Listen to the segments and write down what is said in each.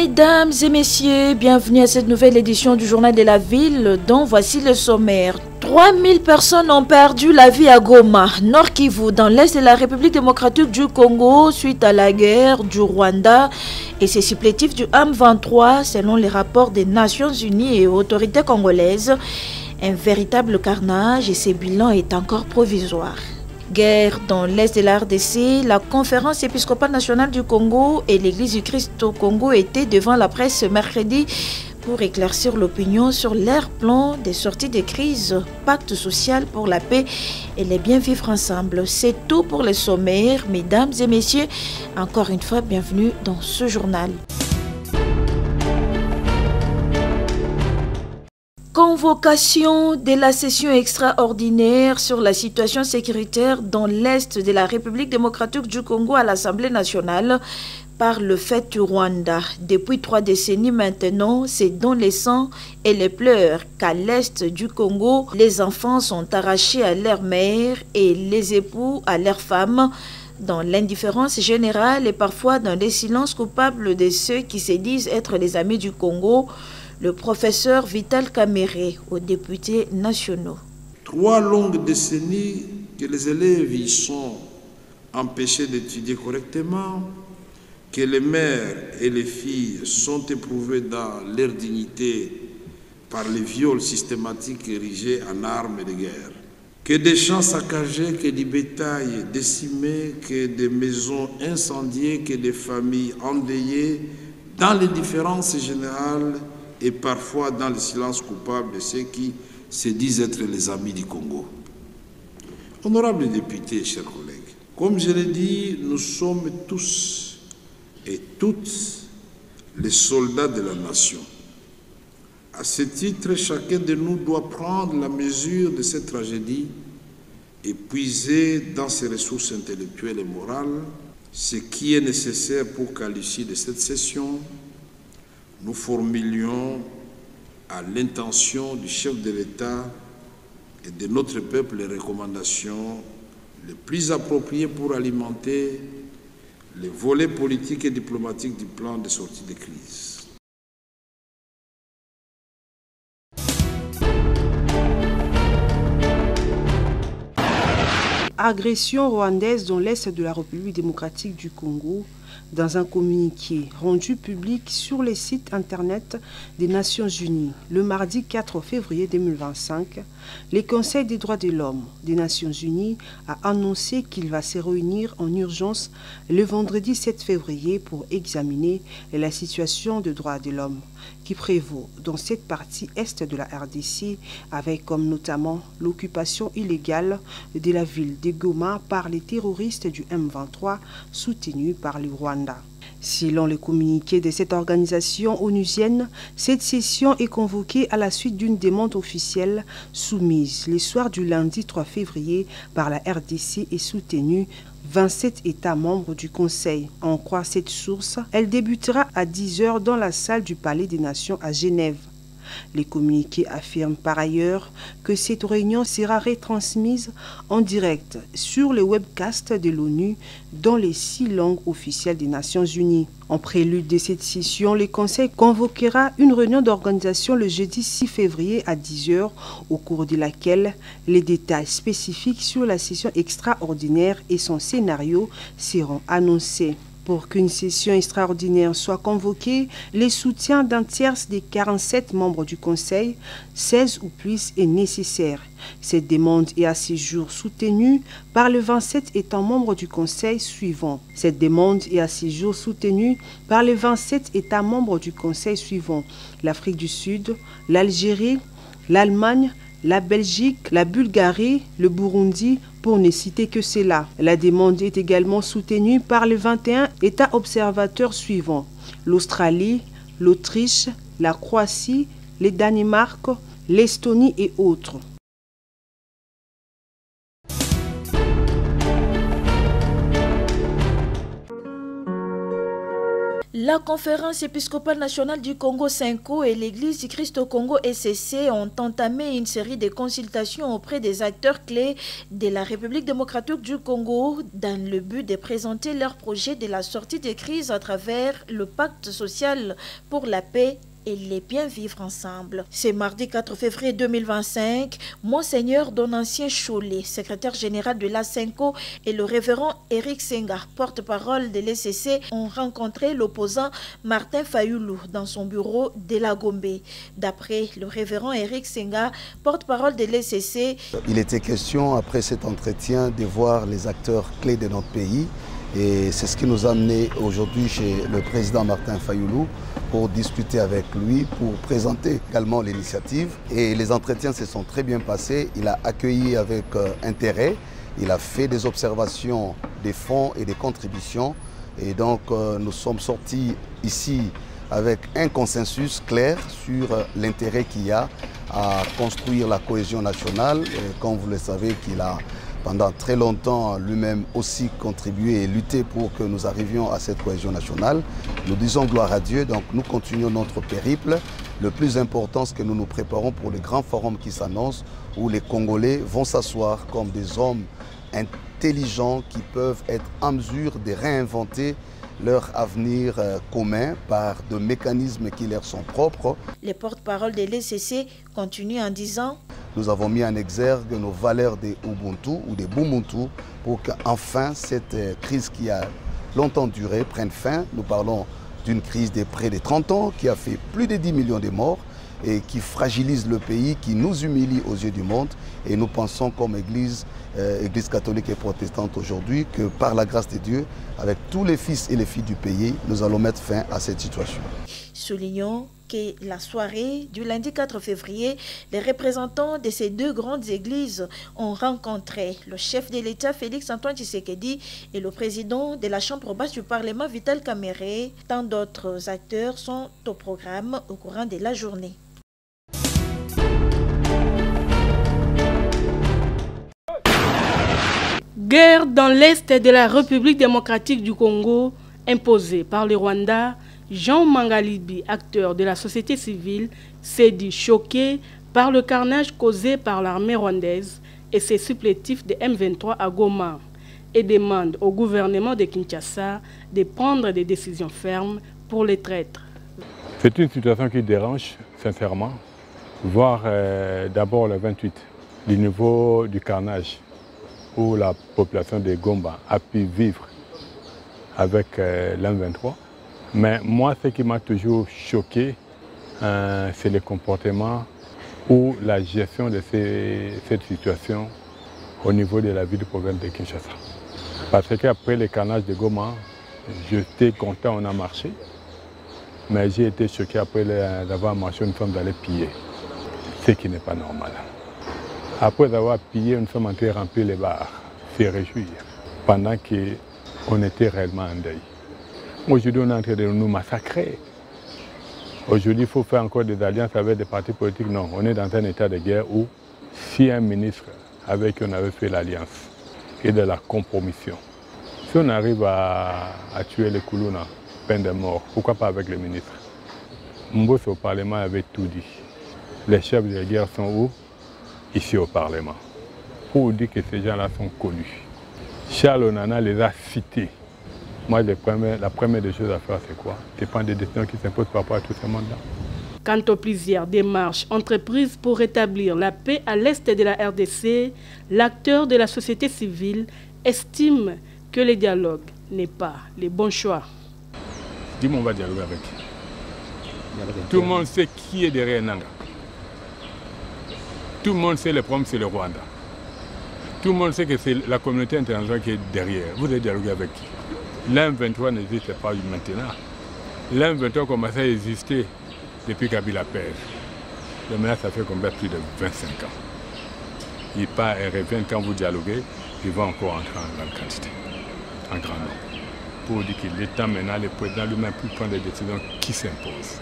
Mesdames et messieurs, bienvenue à cette nouvelle édition du Journal de la Ville dont voici le sommaire. 3000 personnes ont perdu la vie à Goma, Nord Kivu, dans l'est de la République démocratique du Congo suite à la guerre du Rwanda et ses supplétifs du M23 selon les rapports des Nations Unies et autorités congolaises. Un véritable carnage et ce bilan est encore provisoire. Guerre dans l'est de la RDC, la conférence épiscopale nationale du Congo et l'église du Christ au Congo étaient devant la presse ce mercredi pour éclaircir l'opinion sur leur plan des sorties de crise, pacte social pour la paix et les bien vivre ensemble. C'est tout pour le sommaire, mesdames et messieurs. Encore une fois, bienvenue dans ce journal. Convocation de la session extraordinaire sur la situation sécuritaire dans l'est de la République démocratique du Congo à l'Assemblée nationale par le fait du Rwanda. Depuis 3 décennies maintenant, c'est dans les sangs et les pleurs qu'à l'est du Congo, les enfants sont arrachés à leur mère et les époux à leurs femmes, dans l'indifférence générale et parfois dans les silences coupables de ceux qui se disent être les amis du Congo. Le professeur Vital Kamere aux députés nationaux. 3 longues décennies que les élèves y sont empêchés d'étudier correctement, que les mères et les filles sont éprouvées dans leur dignité par les viols systématiques érigés en armes de guerre, que des champs saccagés, que du bétail décimé, que des maisons incendiées, que des familles endeuillées, dans l'indifférence générale et parfois dans le silence coupable de ceux qui se disent être les amis du Congo. Honorables députés, chers collègues, comme je l'ai dit, nous sommes tous et toutes les soldats de la nation. À ce titre, chacun de nous doit prendre la mesure de cette tragédie et puiser dans ses ressources intellectuelles et morales ce qui est nécessaire pour qu'à l'issue de cette session, nous formulions à l'intention du chef de l'État et de notre peuple les recommandations les plus appropriées pour alimenter les volets politiques et diplomatiques du plan de sortie de crise. Agression rwandaise dans l'est de la République démocratique du Congo. Dans un communiqué rendu public sur les sites internet des Nations Unies le mardi 4 février 2025, le Conseil des droits de l'homme des Nations Unies a annoncé qu'il va se réunir en urgence le vendredi 7 février pour examiner la situation des droits de l'homme qui prévaut dans cette partie est de la RDC, avec comme notamment l'occupation illégale de la ville de Goma par les terroristes du M23 soutenus par le Rwanda. Selon le communiqué de cette organisation onusienne, cette session est convoquée à la suite d'une demande officielle soumise le soir du lundi 3 février par la RDC et soutenue 27 États membres du Conseil. En croit cette source, elle débutera à 10 h dans la salle du Palais des Nations à Genève. Les communiqués affirment par ailleurs que cette réunion sera retransmise en direct sur le webcast de l'ONU dans les 6 langues officielles des Nations Unies. En prélude de cette session, le Conseil convoquera une réunion d'organisation le jeudi 6 février à 10 h, au cours de laquelle les détails spécifiques sur la session extraordinaire et son scénario seront annoncés. Pour qu'une session extraordinaire soit convoquée, le soutien d'un tiers des 47 membres du Conseil, 16 ou plus, est nécessaire. Cette demande est à ce jour soutenue par les 27 États membres du Conseil suivants. Cette demande est à ce jour soutenue par les 27 États membres du Conseil suivants: l'Afrique du Sud, l'Algérie, l'Allemagne, la Belgique, la Bulgarie, le Burundi, pour ne citer que cela. La demande est également soutenue par les 21 États observateurs suivants: l'Australie, l'Autriche, la Croatie, le Danemark, l'Estonie et autres. La conférence épiscopale nationale du Congo (CENCO) et l'église du Christ au Congo (ECC) ont entamé une série de consultations auprès des acteurs clés de la République démocratique du Congo dans le but de présenter leur projet de la sortie de crise à travers le pacte social pour la paix et les bien vivre ensemble. C'est mardi 4 février 2025, Monseigneur Donancien Cholet, secrétaire général de la CENCO, et le révérend Eric Senga, porte-parole de l'ECC, ont rencontré l'opposant Martin Fayoulou dans son bureau de la Gombe. D'après le révérend Eric Senga, porte-parole de l'ECC, il était question après cet entretien de voir les acteurs clés de notre pays. Et c'est ce qui nous a amené aujourd'hui chez le président Martin Fayoulou pour discuter avec lui, pour présenter également l'initiative. Et les entretiens se sont très bien passés. Il a accueilli avec intérêt. Il a fait des observations des fonds et des contributions. Et donc nous sommes sortis ici avec un consensus clair sur l'intérêt qu'il y a à construire la cohésion nationale. Et comme vous le savez, qu'il a pendant très longtemps lui-même aussi contribué et lutté pour que nous arrivions à cette cohésion nationale. Nous disons gloire à Dieu, donc nous continuons notre périple. Le plus important, c'est que nous nous préparons pour le grand forum qui s'annonce, où les Congolais vont s'asseoir comme des hommes intelligents qui peuvent être en mesure de réinventer leur avenir commun par des mécanismes qui leur sont propres. Les porte-parole de l'ECC continuent en disant: nous avons mis en exergue nos valeurs de Ubuntu ou de Bumuntu pour qu'enfin cette crise qui a longtemps duré prenne fin. Nous parlons d'une crise de près de 30 ans qui a fait plus de 10 millions de morts et qui fragilise le pays, qui nous humilie aux yeux du monde. Et nous pensons comme Église catholique et protestante aujourd'hui que par la grâce de Dieu, avec tous les fils et les filles du pays, nous allons mettre fin à cette situation. Soulignons que la soirée du lundi 4 février, les représentants de ces deux grandes églises ont rencontré le chef de l'État Félix Antoine Tshisekedi et le président de la Chambre basse du Parlement Vital Kamerhe. Tant d'autres acteurs sont au programme au courant de la journée. Guerre dans l'est de la République démocratique du Congo, imposée par le Rwanda. Jean Mangalibi, acteur de la société civile, s'est dit choqué par le carnage causé par l'armée rwandaise et ses supplétifs de M23 à Goma et demande au gouvernement de Kinshasa de prendre des décisions fermes pour les traîtres. C'est une situation qui dérange, sincèrement, voir d'abord le 28, du niveau du carnage, où la population de Goma a pu vivre avec l'M23. Mais moi, ce qui m'a toujours choqué, c'est le comportement ou la gestion de cette situation au niveau de la ville de province de Kinshasa. Parce qu'après le carnage de Goma, j'étais content, on a marché. Mais j'ai été choqué après d'avoir marché, nous sommes allés piller. Ce qui n'est pas normal. Après avoir pillé, nous sommes entrés remplir les bars, se réjouir, pendant qu'on était réellement en deuil. Aujourd'hui, on est en train de nous massacrer. Aujourd'hui, il faut faire encore des alliances avec des partis politiques. Non, on est dans un état de guerre où si un ministre avec qui on avait fait l'alliance et de la compromission, si on arrive à tuer les Koulouna, peine de mort, pourquoi pas avec les ministres? Mbos au Parlement avait tout dit. Les chefs de guerre sont où? Ici au Parlement. Pour dire que ces gens-là sont connus. Charles Onana les a cités. Moi, la première des choses à faire, c'est quoi? C'est prendre des décisions qui s'imposent par rapport à tout ce monde-là. Quant aux plusieurs démarches entreprises pour rétablir la paix à l'est de la RDC, l'acteur de la société civile estime que le dialogue n'est pas le bon choix. Dis-moi, on va dialoguer avec qui? Tout le monde sait qui est derrière Nanga. Tout le monde sait le problème, c'est le Rwanda. Tout le monde sait que c'est la communauté internationale qui est derrière. Vous allez dialoguer avec qui? L'M23 n'existe pas maintenant. L'M23 commence à exister depuis Kabila père. Mais maintenant, ça fait combien? Plus de 25 ans. Il part et revient quand vous dialoguez, il va encore entrer en grande quantité, en grand nombre. Pour dire qu'il est temps maintenant, le président lui-même peut prendre des décisions qui s'imposent.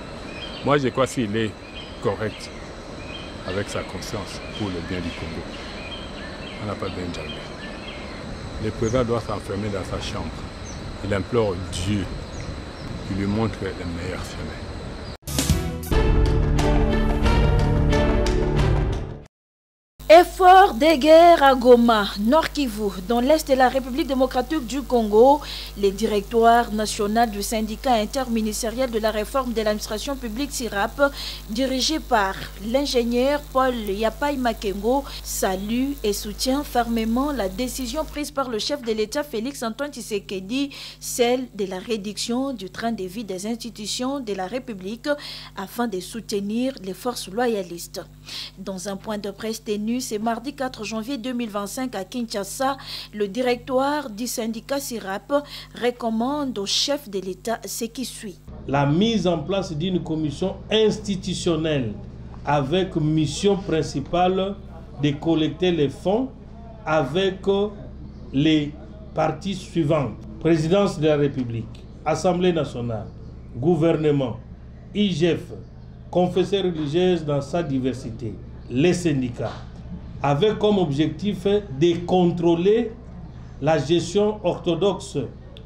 Moi, je crois qu'il est correct avec sa conscience pour le bien du Congo. On n'a pas bien dialogué. Le président doit s'enfermer dans sa chambre. Il implore Dieu qui lui montre le meilleur chemin. Effort de guerre à Goma, Nord Kivu, dans l'Est de la République démocratique du Congo. Les directoires nationaux du syndicat interministériel de la réforme de l'administration publique SIRAP, dirigé par l'ingénieur Paul Yapai Makengo, salue et soutient fermement la décision prise par le chef de l'État Félix Antoine Tshisekedi, celle de la réduction du train de vie des institutions de la République afin de soutenir les forces loyalistes. Dans un point de presse tenu ce mardi 4 janvier 2025 à Kinshasa, le directoire du syndicat SIRAP recommande au chef de l'État ce qui suit. La mise en place d'une commission institutionnelle avec mission principale de collecter les fonds avec les parties suivantes. Présidence de la République, Assemblée nationale, gouvernement, IGF, confession religieuse dans sa diversité, les syndicats, avec comme objectif de contrôler la gestion orthodoxe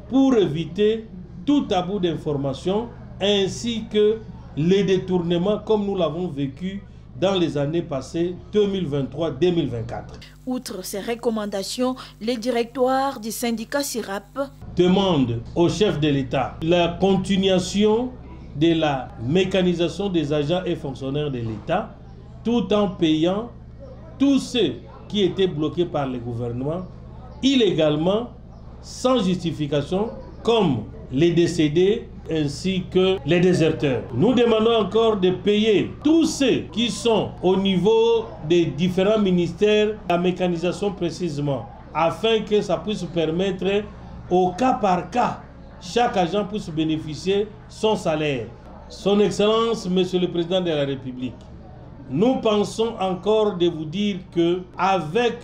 pour éviter tout abus d'information ainsi que les détournements comme nous l'avons vécu dans les années passées 2023-2024. Outre ces recommandations, le directoire du syndicat SIRAP demande au chef de l'État la continuation de la mécanisation des agents et fonctionnaires de l'État tout en payant tous ceux qui étaient bloqués par le gouvernement illégalement, sans justification, comme les décédés ainsi que les déserteurs. Nous demandons encore de payer tous ceux qui sont au niveau des différents ministères, la mécanisation précisément, afin que ça puisse permettre au cas par cas, chaque agent puisse bénéficier son salaire. Son Excellence, Monsieur le Président de la République, nous pensons encore de vous dire que avec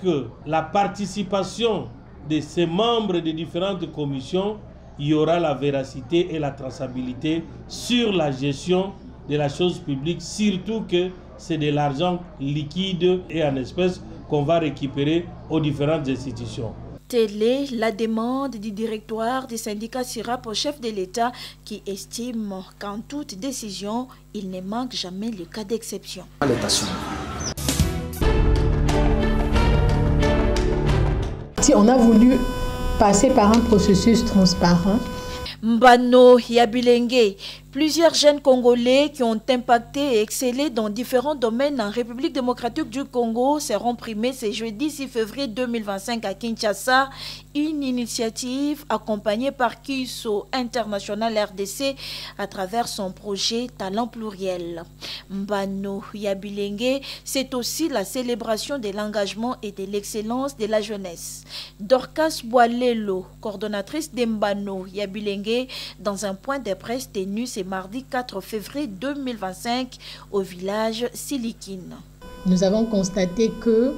la participation de ces membres des différentes commissions, il y aura la véracité et la traçabilité sur la gestion de la chose publique, surtout que c'est de l'argent liquide et en espèces qu'on va récupérer aux différentes institutions. Telle est la demande du directoire du syndicat SIRAP au chef de l'État qui estime qu'en toute décision, il ne manque jamais le cas d'exception. Si on a voulu passer par un processus transparent, Mbano Yabilenge, plusieurs jeunes Congolais qui ont impacté et excellé dans différents domaines en République démocratique du Congo seront primés ce jeudi 6 février 2025 à Kinshasa. Une initiative accompagnée par KISO International RDC à travers son projet Talent Pluriel. Mbano Yabilenge, c'est aussi la célébration de l'engagement et de l'excellence de la jeunesse. Dorcas Boalelo, coordonnatrice d'Mbano Yabilenge, dans un point de presse tenu ce mardi 4 février 2025 au village Silikine. Nous avons constaté que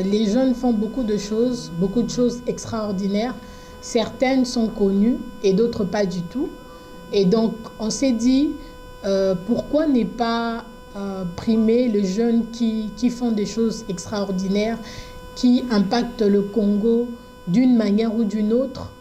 les jeunes font beaucoup de choses extraordinaires. Certaines sont connues et d'autres pas du tout. Et donc, on s'est dit, pourquoi ne pas primer les jeunes qui font des choses extraordinaires, qui impactent le Congo d'une manière ou d'une autre,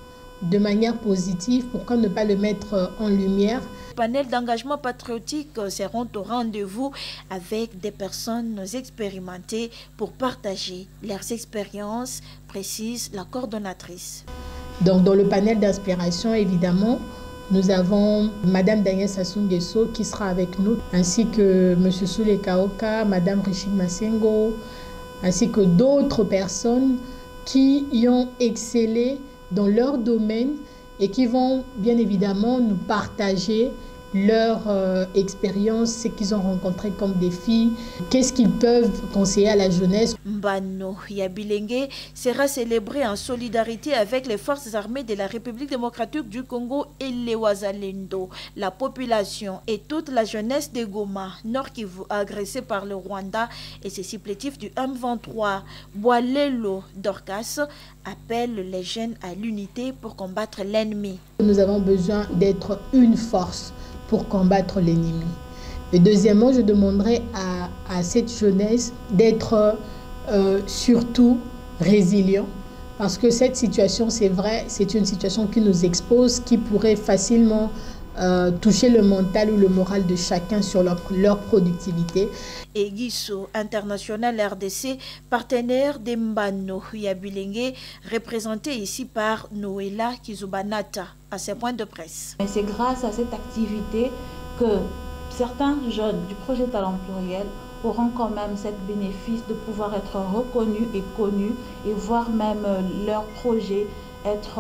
de manière positive, pourquoi ne pas le mettre en lumière? Les panels d'engagement patriotique seront au rendez-vous avec des personnes expérimentées pour partager leurs expériences, précise la coordonnatrice. Donc dans le panel d'inspiration, évidemment, nous avons Madame Daniel Sassou Nguesso qui sera avec nous, ainsi que Monsieur Soule Kaoka, Madame Richard Masengo, ainsi que d'autres personnes qui y ont excellé dans leur domaine et qui vont bien évidemment nous partager leur expérience, ce qu'ils ont rencontré comme défis, qu'est-ce qu'ils peuvent conseiller à la jeunesse. Mbano Yabilenge sera célébré en solidarité avec les forces armées de la République démocratique du Congo et les Wazalendo. La population et toute la jeunesse de Goma, Nord Kivu, agressée par le Rwanda et ses supplétifs du M23, Boalelo Dorcas, appellent les jeunes à l'unité pour combattre l'ennemi. Nous avons besoin d'être une force pour combattre l'ennemi. Et deuxièmement, je demanderai à cette jeunesse d'être surtout résilient, parce que cette situation, c'est vrai, c'est une situation qui nous expose, qui pourrait facilement toucher le mental ou le moral de chacun sur leur productivité. Et Guisso International RDC, partenaire d'Embano Yabilengue, représenté ici par Noéla Kizubanata à ses points de presse. Mais c'est grâce à cette activité que certains jeunes du projet Talent Pluriel auront quand même cet bénéfice de pouvoir être reconnus et connus et voir même leur projet être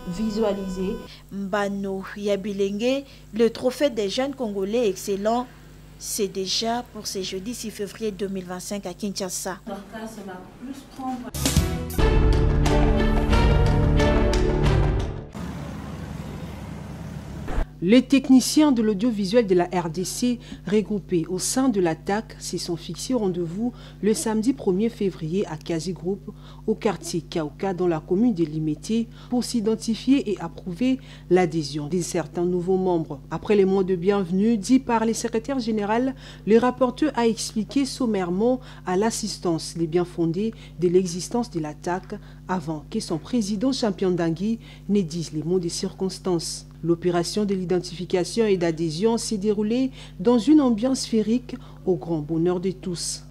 visualisé. Mbano Yabilengue, le trophée des jeunes Congolais excellents, c'est déjà pour ce jeudi 6 février 2025 à Kinshasa. Les techniciens de l'audiovisuel de la RDC regroupés au sein de l'ATAC s'y sont fixés rendez-vous le samedi 1er février à Kazi Group, au quartier Kaouka dans la commune de Limete, pour s'identifier et approuver l'adhésion de certains nouveaux membres. Après les mots de bienvenue dits par les secrétaires généraux, le rapporteur a expliqué sommairement à l'assistance les bien fondés de l'existence de l'ATAC avant que son président Champion Dangui ne dise les mots des circonstances. L'opération de l'identification et d'adhésion s'est déroulée dans une ambiance féerique au grand bonheur de tous.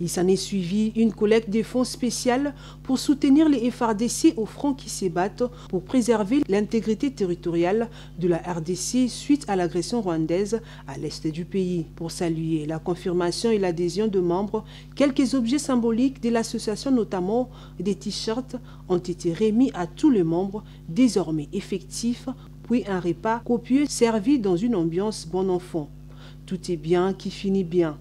Il s'en est suivi une collecte de fonds spéciales pour soutenir les FARDC au front qui se battent pour préserver l'intégrité territoriale de la RDC suite à l'agression rwandaise à l'est du pays. Pour saluer la confirmation et l'adhésion de membres, quelques objets symboliques de l'association, notamment des t-shirts, ont été remis à tous les membres désormais effectifs, puis un repas copieux servi dans une ambiance bon enfant. Tout est bien qui finit bien.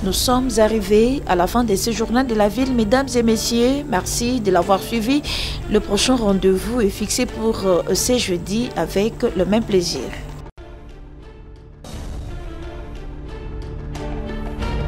Nous sommes arrivés à la fin de ce journal de la ville. Mesdames et messieurs, merci de l'avoir suivi. Le prochain rendez-vous est fixé pour ce jeudi avec le même plaisir.